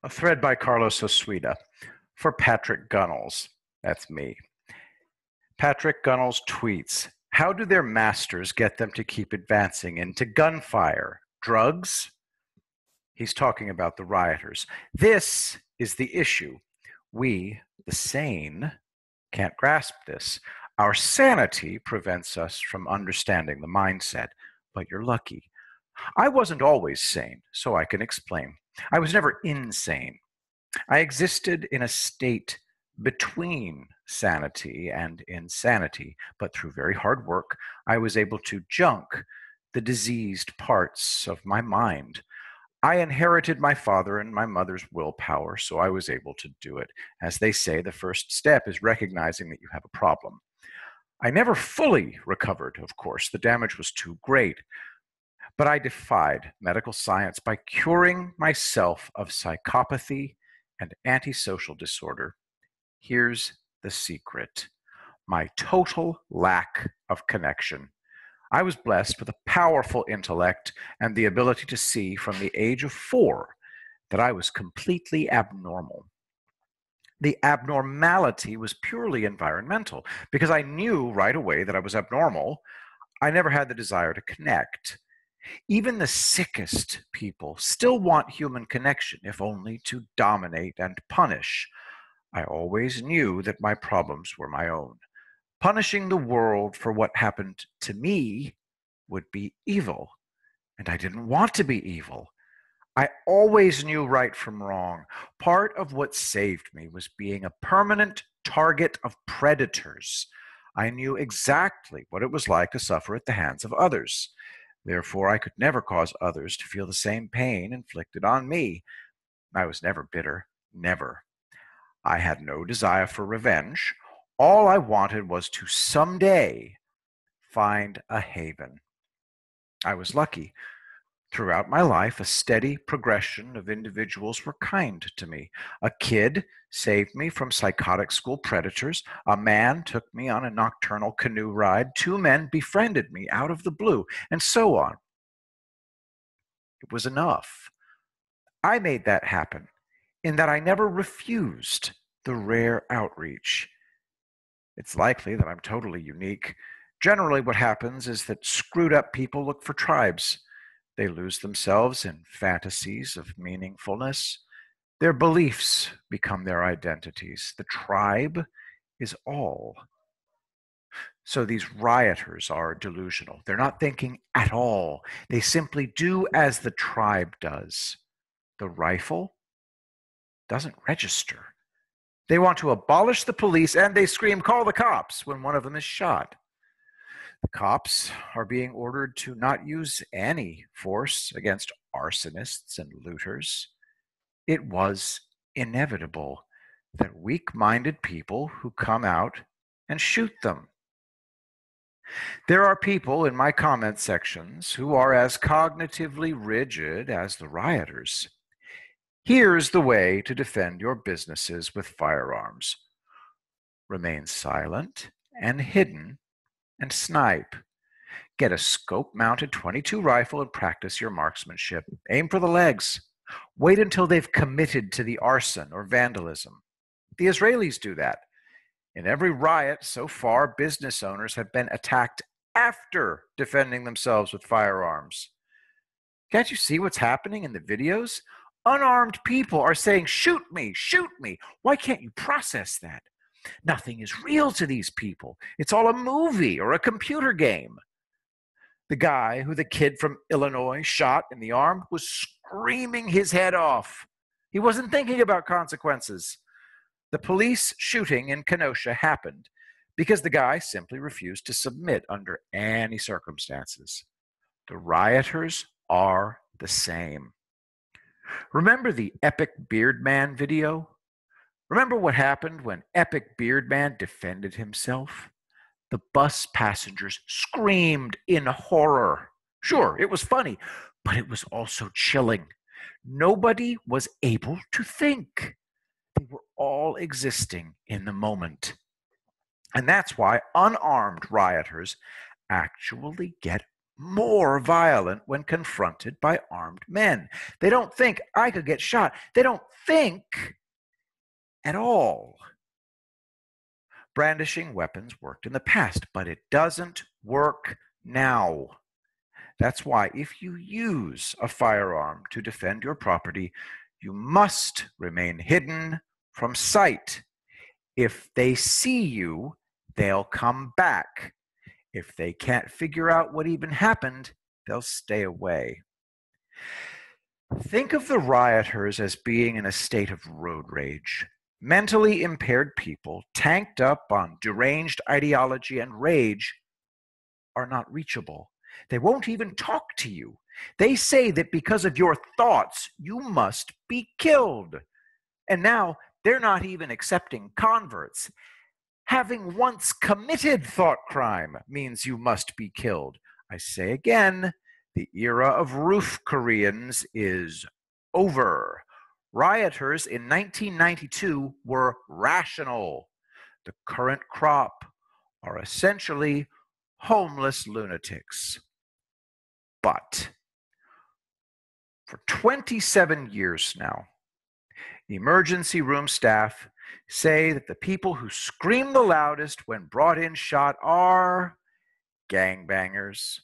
A thread by Carlos Osuida for Patrick Gunnels. That's me. Patrick Gunnels tweets, how do their masters get them to keep advancing into gunfire? Drugs? He's talking about the rioters. This is the issue. We, the sane, can't grasp this. Our sanity prevents us from understanding the mindset, but you're lucky. I wasn't always sane, so I can explain. I was never insane. I existed in a state between sanity and insanity, but through very hard work, I was able to junk the diseased parts of my mind. I inherited my father and my mother's willpower, so I was able to do it. As they say, the first step is recognizing that you have a problem. I never fully recovered, of course. The damage was too great. But I defied medical science by curing myself of psychopathy and antisocial disorder. Here's the secret: my total lack of connection. I was blessed with a powerful intellect and the ability to see from the age of 4 that I was completely abnormal. The abnormality was purely environmental because I knew right away that I was abnormal. I never had the desire to connect. Even the sickest people still want human connection, if only to dominate and punish. I always knew that my problems were my own. Punishing the world for what happened to me would be evil, and I didn't want to be evil. I always knew right from wrong. Part of what saved me was being a permanent target of predators. I knew exactly what it was like to suffer at the hands of others. Therefore, I could never cause others to feel the same pain inflicted on me. I was never bitter, never. I had no desire for revenge. All I wanted was to someday find a haven. I was lucky. Throughout my life, a steady progression of individuals were kind to me. A kid saved me from psychotic school predators. A man took me on a nocturnal canoe ride. 2 men befriended me out of the blue, and so on. It was enough. I made that happen in that I never refused the rare outreach. It's likely that I'm totally unique. Generally, what happens is that screwed up people look for tribes. They lose themselves in fantasies of meaningfulness. Their beliefs become their identities. The tribe is all. So these rioters are delusional. They're not thinking at all. They simply do as the tribe does. The rifle doesn't register. They want to abolish the police, and they scream, "Call the cops," when one of them is shot. The cops are being ordered to not use any force against arsonists and looters. It was inevitable that weak-minded people who come out and shoot them. There are people in my comment sections who are as cognitively rigid as the rioters. Here's the way to defend your businesses with firearms. Remain silent and hidden and snipe. Get a scope-mounted .22 rifle and practice your marksmanship. Aim for the legs. Wait until they've committed to the arson or vandalism. The Israelis do that. In every riot so far, business owners have been attacked after defending themselves with firearms. Can't you see what's happening in the videos? Unarmed people are saying, "Shoot me, shoot me." Why can't you process that? Nothing is real to these people. It's all a movie or a computer game. The guy who the kid from Illinois shot in the arm was screaming his head off. He wasn't thinking about consequences. The police shooting in Kenosha happened because the guy simply refused to submit under any circumstances. The rioters are the same. Remember the Epic Beard Man video? Remember what happened when Epic Beard Man defended himself? The bus passengers screamed in horror. Sure, it was funny, but it was also chilling. Nobody was able to think. They were all existing in the moment. And that's why unarmed rioters actually get more violent when confronted by armed men. They don't think I could get shot. They don't think at all. Brandishing weapons worked in the past, but it doesn't work now. That's why if you use a firearm to defend your property, you must remain hidden from sight. If they see you, they'll come back. If they can't figure out what even happened, they'll stay away. Think of the rioters as being in a state of road rage. Mentally impaired people, tanked up on deranged ideology and rage, are not reachable. They won't even talk to you. They say that because of your thoughts, you must be killed. And now they're not even accepting converts. Having once committed thought crime means you must be killed. I say again, the era of roof Koreans is over. Rioters in 1992 were rational. The current crop are essentially homeless lunatics. But for 27 years now, emergency room staff say that the people who scream the loudest when brought in shot are gangbangers.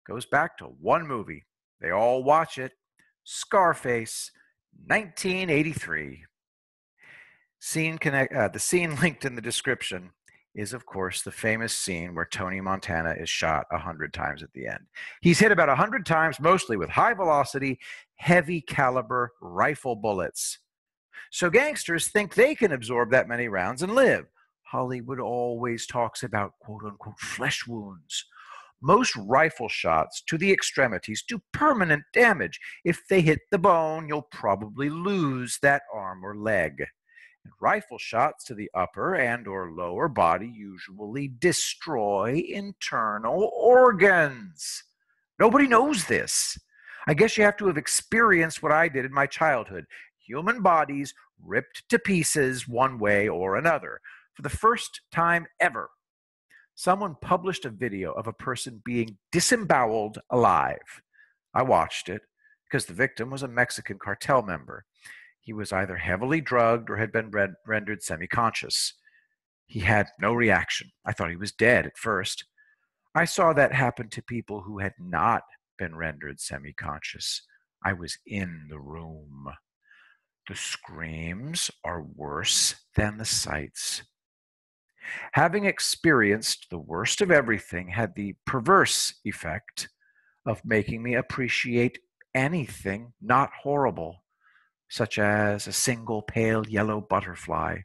Goes back to one movie. They all watch it. Scarface, 1983. The scene linked in the description is, of course, the famous scene where Tony Montana is shot 100 times at the end. He's hit about 100 times, mostly with high-velocity, heavy-caliber rifle bullets. So gangsters think they can absorb that many rounds and live. Hollywood always talks about quote-unquote flesh wounds. Most rifle shots to the extremities do permanent damage. If they hit the bone, you'll probably lose that arm or leg. And rifle shots to the upper and or lower body usually destroy internal organs. Nobody knows this. I guess you have to have experienced what I did in my childhood. Human bodies ripped to pieces one way or another. For the first time ever, someone published a video of a person being disemboweled alive. I watched it because the victim was a Mexican cartel member. He was either heavily drugged or had been rendered semi-conscious. He had no reaction. I thought he was dead at first. I saw that happen to people who had not been rendered semi-conscious. I was in the room. The screams are worse than the sights. Having experienced the worst of everything had the perverse effect of making me appreciate anything not horrible, such as a single pale yellow butterfly.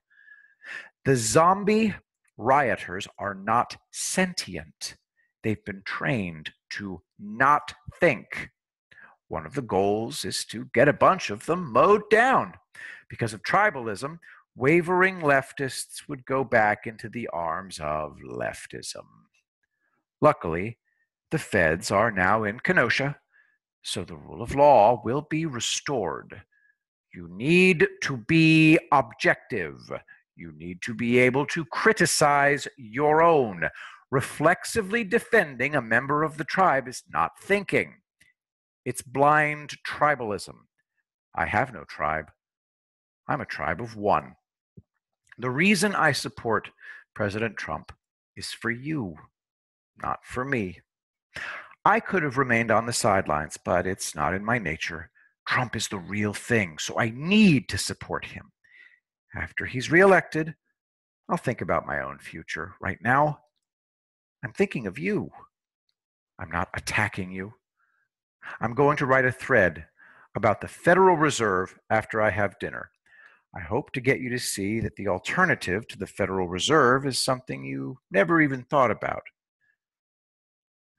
The zombie rioters are not sentient. They've been trained to not think. One of the goals is to get a bunch of them mowed down. Because of tribalism, wavering leftists would go back into the arms of leftism. Luckily, the feds are now in Kenosha, so the rule of law will be restored. You need to be objective. You need to be able to criticize your own. Reflexively defending a member of the tribe is not thinking. It's blind tribalism. I have no tribe. I'm a tribe of one. The reason I support President Trump is for you, not for me. I could have remained on the sidelines, but it's not in my nature. Trump is the real thing, so I need to support him. After he's reelected, I'll think about my own future. Right now, I'm thinking of you. I'm not attacking you. I'm going to write a thread about the Federal Reserve after I have dinner. I hope to get you to see that the alternative to the Federal Reserve is something you never even thought about.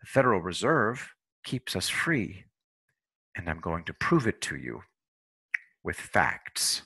The Federal Reserve keeps us free, and I'm going to prove it to you with facts.